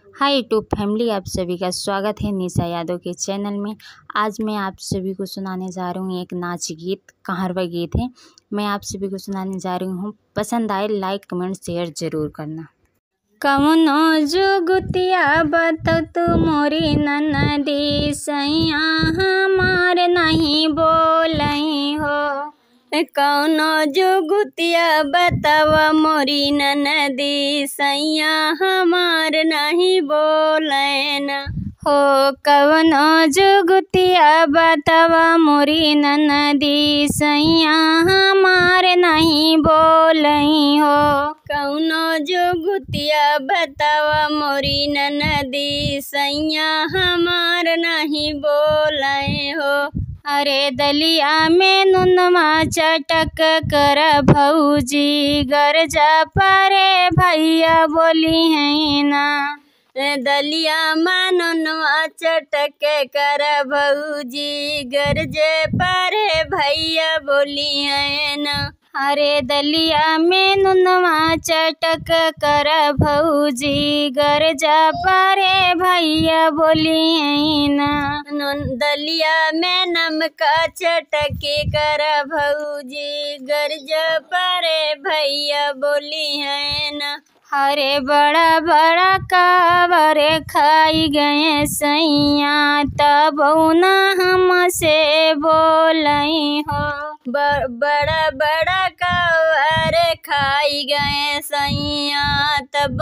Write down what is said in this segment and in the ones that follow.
Hi YouTube family, आप सभी का स्वागत है निशा यादव के चैनल में। आज मैं आप सभी को सुनाने जा रही हूँ एक नाच गीत, कहारवा गीत है। मैं आप सभी को सुनाने जा रही हूँ। पसंद आए लाइक कमेंट शेयर जरूर करना। कौनो जुगतिया बतौ तू मोरी ननदी, सैया हमार नहीं बोलई हो। कौनो जुगतिया बतावा मोरी ननदी, सैया हमार नहीं बोलन हो। कौनो जुगतिया बतावा मोरी ननदी, सैया हमार नहीं बोलई हो। कौनो जुगतिया बतावा मोरी ननदी, सैया हमार नहीं बोलई हो। अरे दलिया में नुनवा चटक कर भौजी, गरजा परे भैया बोली है ना। दलिया में नुनवा चटक कर भौजी, गरजे परे भैया बोली है ना। अरे दलिया में नुनवा चटक कर भौजी, गरजा परे भैया बोली है ना। दलिया में नमका चटके कर भौजी, गरजा परे भैया बोली है ना। अरे बड़ा बड़ा कावरे खाई गए सैया, तब न हमसे बोलई हो। बड़ा बड़ा कावरे खाई गए सैया, तब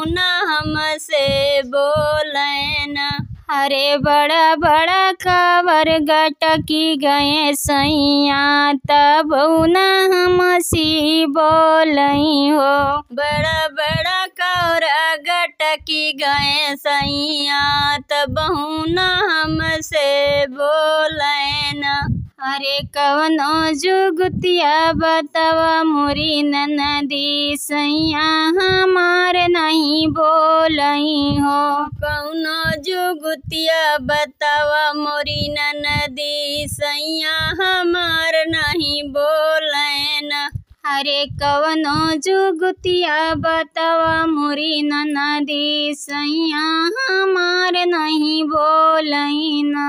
न हमसे बोलई ना। अरे बड़ा बड़ा कावर गटकी गए सैया, तब न हमसी बोलई हो। बड़ा बड़ा कावर गटकी गए सैया, तब न हमसे बोलई ना। अरे कौनो जुगतिया बतावा मोरी ननदी, सैया हमार नहीं बोलई हो। कौनो जुगतिया बतावा मोरी ननदी, सैया हमार नहीं बोलई ना। अरे कौनो जुगतिया बतावा मोरी ननदी, सैया हमार नहीं बोलई ना।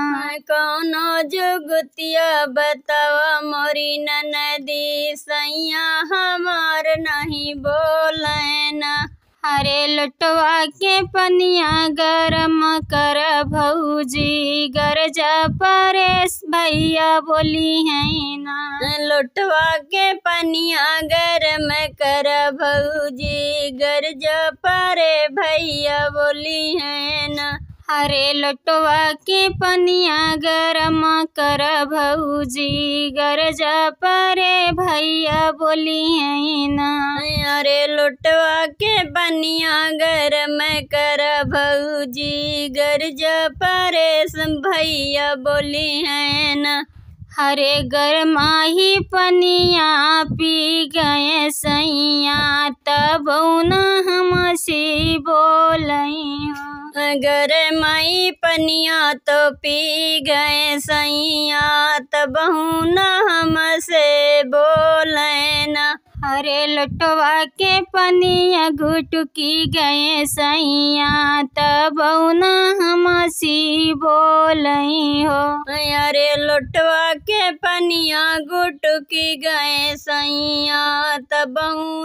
कौनो जुगतिया बतावा मोरी ननदी, सैया हमार नहीं बोलई ना। अरे लुटवा के पनिया गरम कर भौजी, गरजा परेश भैया बोली है ना। लुटवा के पनिया गरम कर भौजी, गरजा परे भैया बोली है ना। अरे लुटवा के पनिया गरम कर भौजी, गरजा परे भैया बोली है ना। अरे लुटवा के पनिया गरम कर भौजी, गरजा परे भैया बोली है ना। अरे गरमाही पनिया पी गए सैया, तब न हमसी बोलई हो। गरमाई पनिया तो पी गए सैया, तब न हमसे बोलई ना। अरे लुटवा के पनिया गुटकी गए सैया, तब न हमसी बोलई हो। अरे लुटवा के पनिया गुटकी गए सैया, तब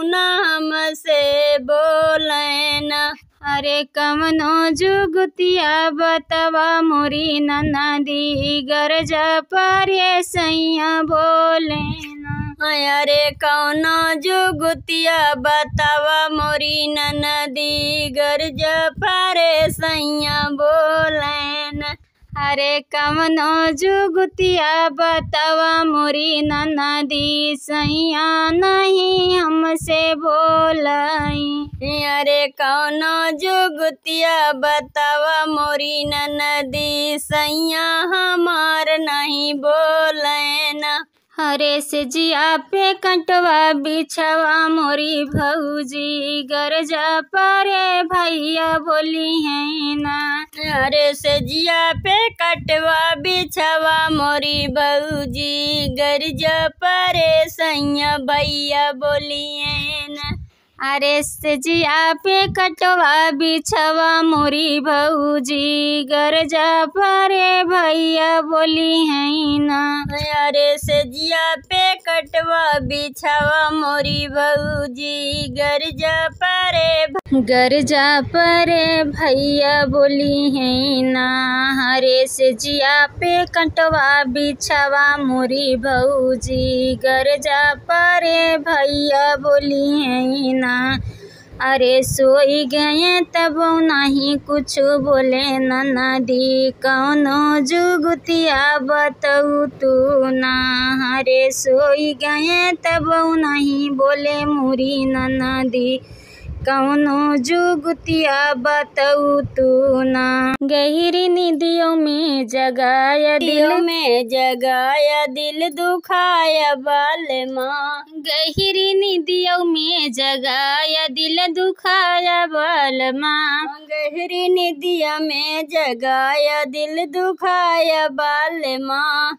न हमसे बोलई ना। अरे कौनो जुगतिया बतावा मोरी ननदी, गरजा परे सैया बोले ना। अरे कौनो जुगतिया बतावा मोरी ननदी, गरजा परे सैया बोले ना। अरे कौनो जुगतिया बतावा मोरी ननदी, सैया नहीं हमसे बोलई। अरे कौनो जुगतिया बतावा मोरी ननदी, सैया हमार नहीं बोलई ना। अरे से जिया पे कटवा बिछवा मोरी भौजी, गरजा परे भैया बोली है ना। अरे से जिया पे कटवा बिछवा मोरी भौजी, गरजा परे सैया भैया बोली है ना। अरे से जिया पे कटवा बिछवा मोरी भौजी गरजा परे भैया बोली है ना। अरे से जिया पे कटवा बिछवा मोरी भौजी गरजा परे भैया बोली है ना। हरे से जिया पे कटवा बिछवा मोरी भौजी गरजा परे भैया बोली है ना। अरे सोई गए तब नहीं कुछ बोले ननदी कौनो जुगतिया बताऊ तू ना। हरे सोई गए तब नहीं बोले मुरी ननदी कौनो जुगतिया बताऊ तू ना। गहरी निदियों में जगाया दिल दुखाया बाल माँ। गहरी निदियों में जगाया दिल दुखाया बाल माँ। गहरी निदिया में जगाया दिल दुखाया बाल माँ।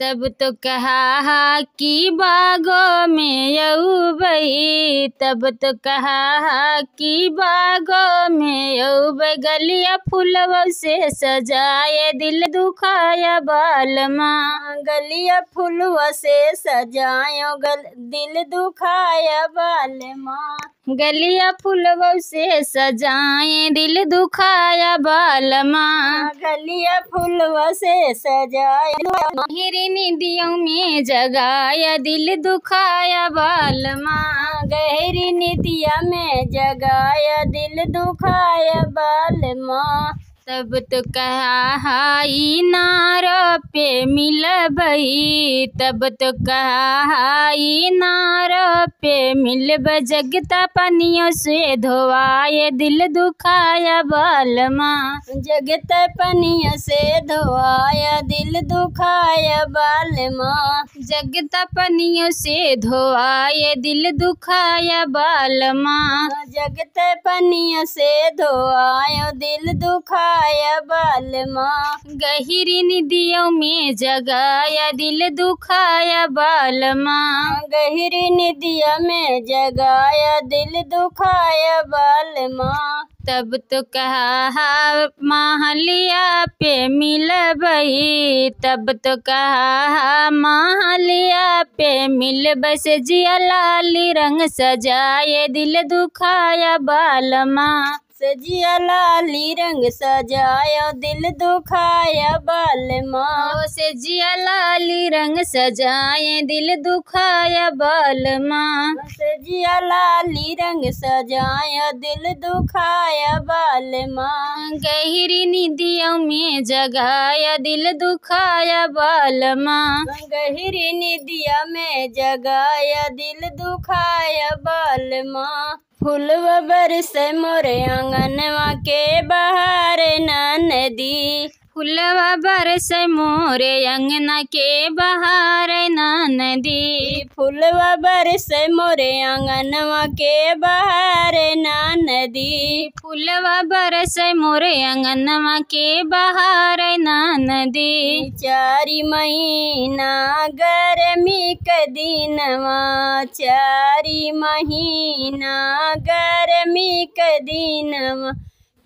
तब तो कहा कि बागों में यऊ बही। तब तो कहा कि बागों में यऊ गलिया फूलवा से सजाए दिल दुखाया बाल माँ। गलिया फूलवा से सजायो दिल दुखाया बाल माँ। गलिया फूलवा से सजाए दिल दुखाया बाल माँ। गलिया फूलवा से सजाए गहरी निदियों में जगाया दिल दुखाया बाल माँ। गहरी निदिया में जगाया दिल दुखाया बाल माँ। तब तो कहा नारो पे मिल बही। तब तो कहा नारो पे मिल जगता पनियों से धोवाए दिल दुखाया बाल माँ। जगता पनियों से धोवाया दिल दुखाया बाल माँ। जगता पनियों से धोवाए दिल दुखाया बाल माँ। जगता पनियों से धोवायो दिल दुखाया बाल माँ। गहरी निदियों में जगाया दिल दुखाया बाल माँ। गहरी निदिया में जगाया दिल दुखाया बाल माँ। तब तो कहा महलिया पे मिल बही। तब तो कहा महलिया पे मिल बस जिया लाली रंग सजाए दिल दुखाया बाल माँ। सजिया लाली रंग सजाया दिल दुखाया बाल माँ। सजिया लाली रंग सजाए दिल दुखाया बाल माँ। सजिया लाली रंग सजाया दिल दुखाया बाल माँ। गहरी निदियों में जगाया दिल दुखाया बाल माँ। गहरी निदिया में जगाया दिल दुखाया बाल माँ। फूलवा बरसे मोरे आंगनवा के बहार नदी। फूलवा बरसे मोरे अंगना के बहार नदी। फूलवा बरसे मोरे आंगनवा के बहार नदी। फूलवा बरसे मोरे अंगनवा के बहार नदी। चारी महीना गर्मी के दिनवा। चारी महीना गर्मी के दिनवा।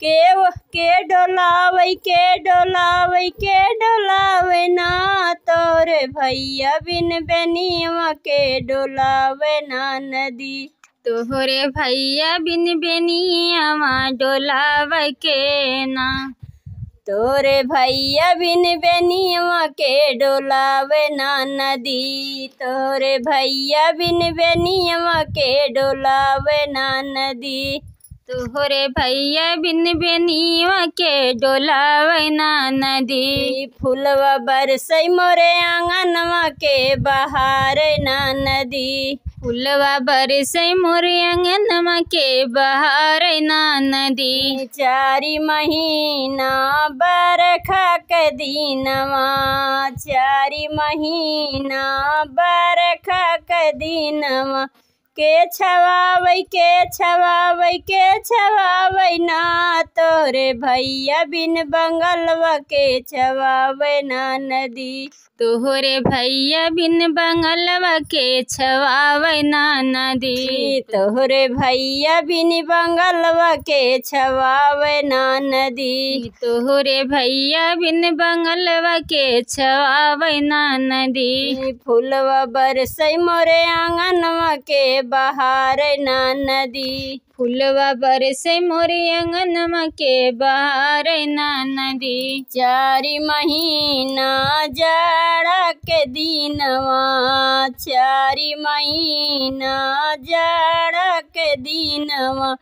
के डोलावे ना तोरे भैया बिन बेनिया के डोलावे ना नदी। तोहरे भैया बिन बेनिया डोलावे के ना। तोरे भैया बिन बेनिया के डोलावे ना नदी। तोरे भैया बिन बेनिया के डोलावे ना नदी। तोहरे भैया बिन बेनिया के डोलावे ना नदी। फूलवा बरसई मोरे आंगनवा के बहार ना नदी। फूलवा बरसई मोरे आंगनवा के बहार ना नदी। चारी महीना बरखा के दिनवा। चारी महीना बरखा के दिनवा। के छवावै ना तोरे भैया बिन बंगलवा के छवावै ना नदी। तोहरे भैया बिन बंगलवा के छवावै ना नदी। तोहरे भैया बिन बंगलवा के छवावै ना नदी। तोहरे भैया बिन बंगलवा के छवावै ना नदी। फूलवा बरसै मोरे आंगनवा के बहारै ना नदी। फूलवा बरसै मोरे आंगनवा के बहारै ना नदी। चारि महीना जाड़ा के दिनवा, चारि महीना जाड़ा के दिनवा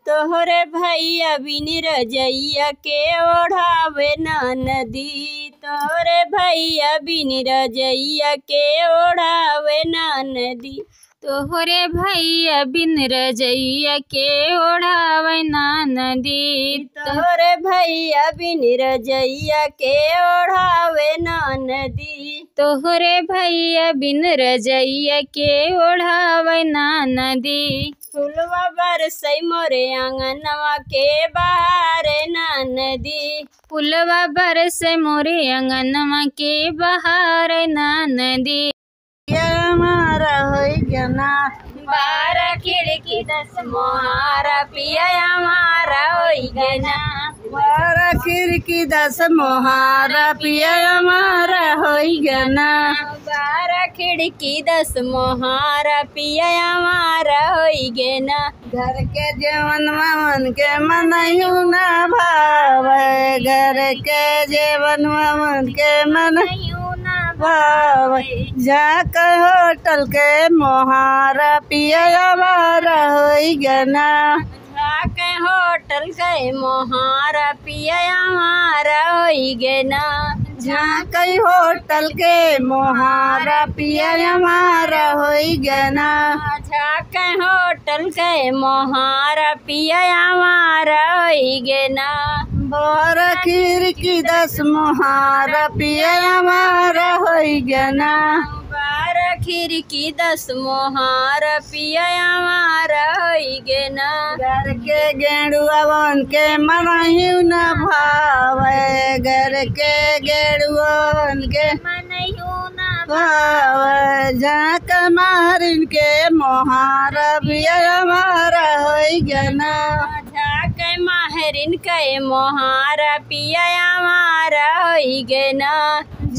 तोहरे भैया बिन रजैया के ओढ़ावे ना नदी। तोहरे भैया बिन रजैया के ओढ़ावे ना नदी। तोहरे भैया बिन रजैया के ओढ़ावे ना नदी। तोहरे भैया बिन रजैया के ओढ़ावे ना नदी। तोहरे भैया बिन रजैया के ओढ़ावे ना नदी। फूलवा बरसै मोरे आंगनवा के बहारै ना नदी। फूलवा बरसै मोरे आंगनवा के बहारै ना नदी। हमारा होई गना 12 खिड़की 10 मोहारा पिया हमारा होई गना। 12 खिड़की 10 मोहारा पिया हमारा होई गना। 12 खिड़की 10 मोहारा पिया हमारा होई गना। घर के जेवन मन के मनयू ना भावे, घर के जेवन मन के मनयू जाक होटल के मोहारा पिया हमारा होई गना। जाक होटल के मोहारा पिया हमारा होई गना। जाक होटल के मोहारा पिया हमारा होई गना। जाक होटल के मोहारा पिया हमारा होई गना। 12 खिड़की 10 मोहारा पिया हमारा होई गना। 12 खिड़की 10 मोहारा पिया हमारा होई गना। घर के गेड़ुआ वन के मनयू न भावे, घर के गेड़ुआ वन के मनयू न भावे। जाक मारिन के मोहारा पिया हमारा होई गना। जाक माहरिन के मोहारा पिया हमारा होई गना।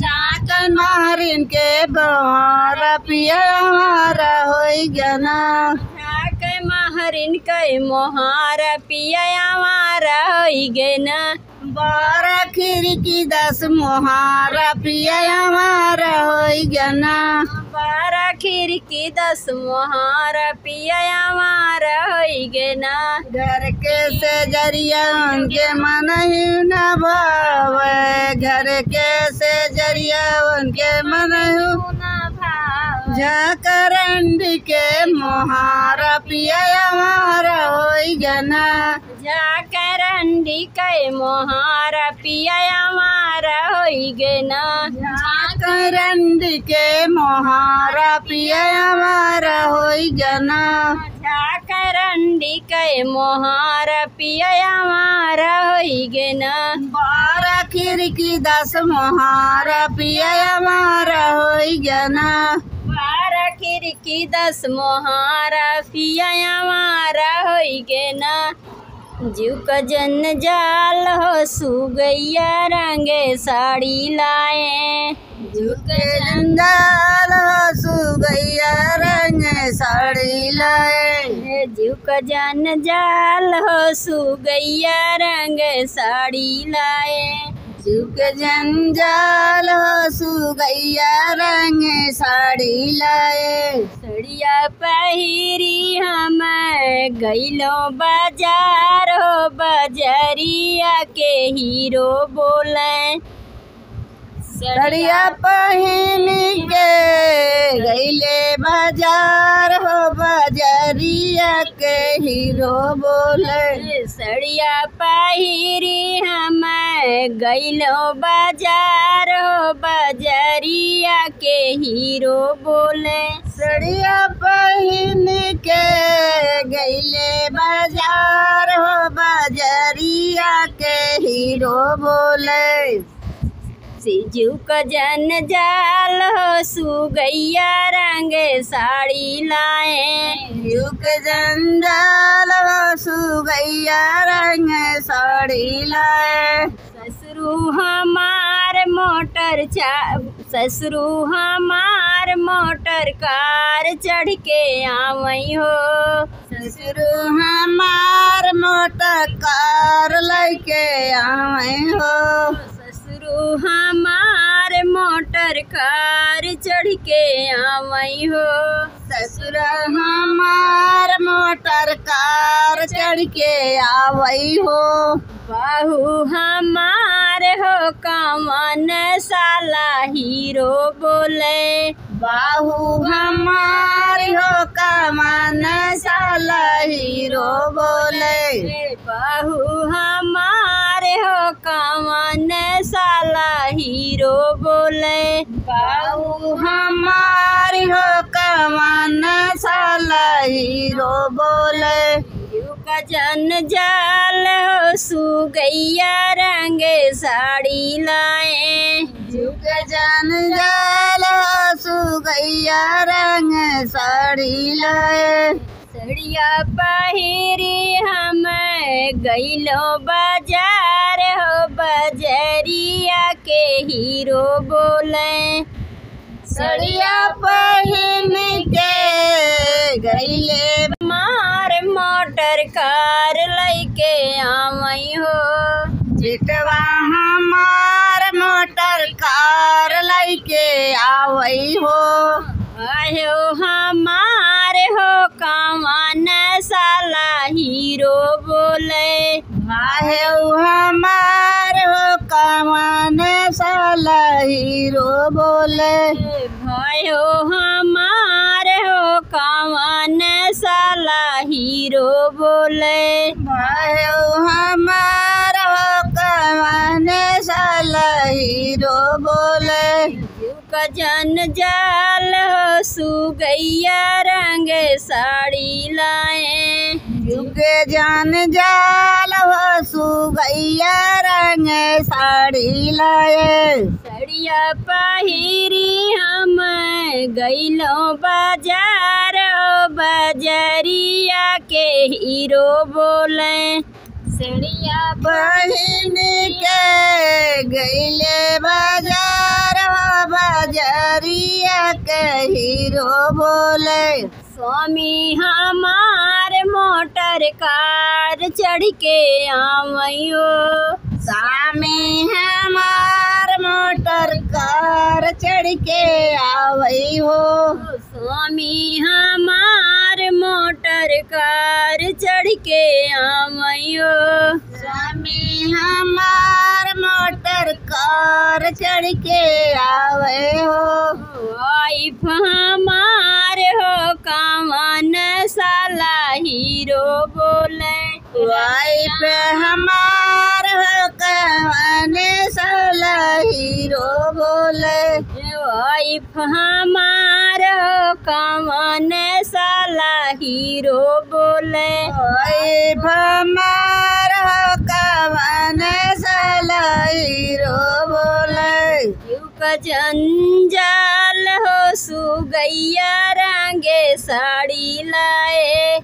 जाक माहरिन के मोहारा पिया हमारा होई गना। जाक माहरिन के मोहारा पिया हमारा होई गना। 12 खिड़की 10 मोहारा पिया हमारा होई गना। 12 खिड़की 10 मोहारा पिया हमारा होई गना। घर के सेजरिया उनके मनयू न भावे, घर के सेजरिया उनके मनयू न भावे। जाकरंडी के मोहारा पिया हमारा होई गना। जाकरंडी के मोहारा पिया हमारा होई गना। जाकरंडी के मोहारा पिया हमारा होई गना। जाकरंडी के मोहारा पिया हमारा होई गना। 12 खिड़की 10 मोहारा पिया हमारा होई गना। 12 खिड़की 10 मोहारा पिया हमारा होई गना। जीव का जंजाल हो सुगैया रंगे साड़ी लाए। जीव का जंजाल हो सुगैया रंगे साड़ी लाए। जीव का जंजाल हो सुगैया रंगे साड़ी लाए। जीव के जंजाल हो सुगैया रंगे साड़ी लाए। सड़िया पहिरी हम गइलो बाजार हो, बजरिया के हीरो बोले। सड़िया पहिन के गइले बाजार हो, बजरिया के हीरो बोले। सड़िया पहिरी हम गइलो बाजार हो, बजरिया के हीरो बोले। सड़िया पहिन के गईले बाजार हो बाजरिया के हीरो बोले सिजू का जन जाल हो सुगैया रंग साड़ी लाए युग जंजाल हो सुगैया रंग साड़ी लाए ससुरु हमार मोटर कार चढ़ के आवई हो ससुरु हमार मोटर कार लेके आवई हो हमार मोटर कार चढ़ के आवई हो ससुर हमार मोटर कार चढ़ के आवई हो बाहू हमार हो कवन साला हीरो बोले बाहू हमार हो कवन साला हीरो बोले बाहू हमार हो कवन साला हीरो बोले बाहू हमार हो कवन साला हीरो बोले का जन जाल हो सुगैया रंग साड़ी लाए जुग जन जाल हो सुगैया रंग साड़ी लाए सड़िया पहिरी हम गईलो बाजार हो बजरिया के हीरो बोले सड़िया पहिन के गईले मार मोटर कार लेके आवई हो जितवा हमार मोटर कार लेके आवई हो आयो हमार हो कवन साला हीरो बोले आयो हमार हो कवन साला हीरो बोले भयो हमार हो कवन साला हीरो बोले भयो हमार हो कवन साला हीरो बोले जन जाल हो सुगैया रंग साड़ी लाए युग जन जाल हो सुगैया रंग साड़ी लाए सड़िया पहिरी हम गईलो बाजार हो बजरिया के हीरो बोले सड़िया पहिन के गईले बाजार हो बजरिया के हीरो बोले स्वामी हमार मोटर कार चढ़ के आवई हो स्वामी हमार मोटर कार चढ़ के आवई हो स्वामी हमार मोटर कार चढ़ के आवई हो स्वामी हमार मोटर कार चढ़ के आवे हो वाइफ हमार हो कवन साला हीरो बोले वाइफ हमार हो कवन साला हीरो बोले वाइफ हमार हो कवन साला हीरो बोले वाइफ हमार हो कवन साला हीरो बोले जंजाल हो सुगैया रंगे साड़ी लाए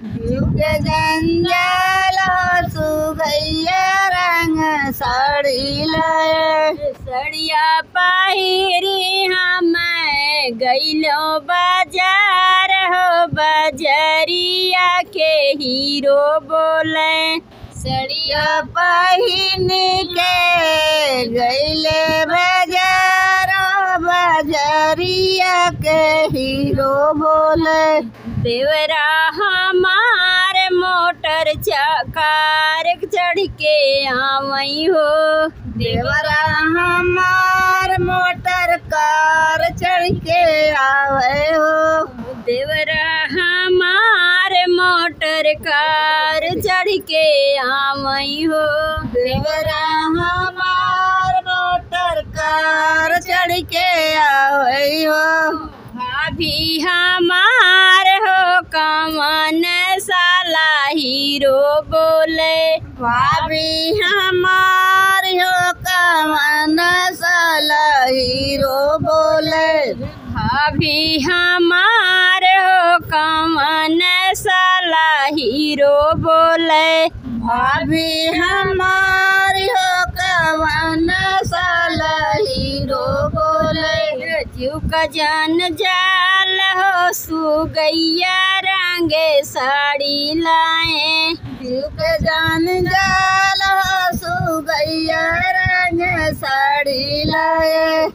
जंजाल हो सुगैया रंग साड़ी लाए सड़िया पहिरी हम गईलो बाजार हो बजरिया के हीरो बोले सड़िया पहिन के गईले बाजार बजरिया के हीरो बोले देवरा हमार मोटर कार चढ़ के आवई हो देवरा हमार मोटर कार चढ़ के आवे हो देवरा हमार मोटर कार चढ़ के आवई हो देवरा हमार मोटर कार चढ़ के आवई हो भाभी हमार हो कवन साला हीरो बोले। भाभी हमार हो कवन साला हीरो बोले। भाभी हमार हो कवन साला हीरो बोले। भाभी हमार हो कवन साला हीरो बोले। जीव का जन जाल हो सुगैया रंगे साड़ी लाए। जीव के जान जाल हो सुगैया रंग साड़ी लाए।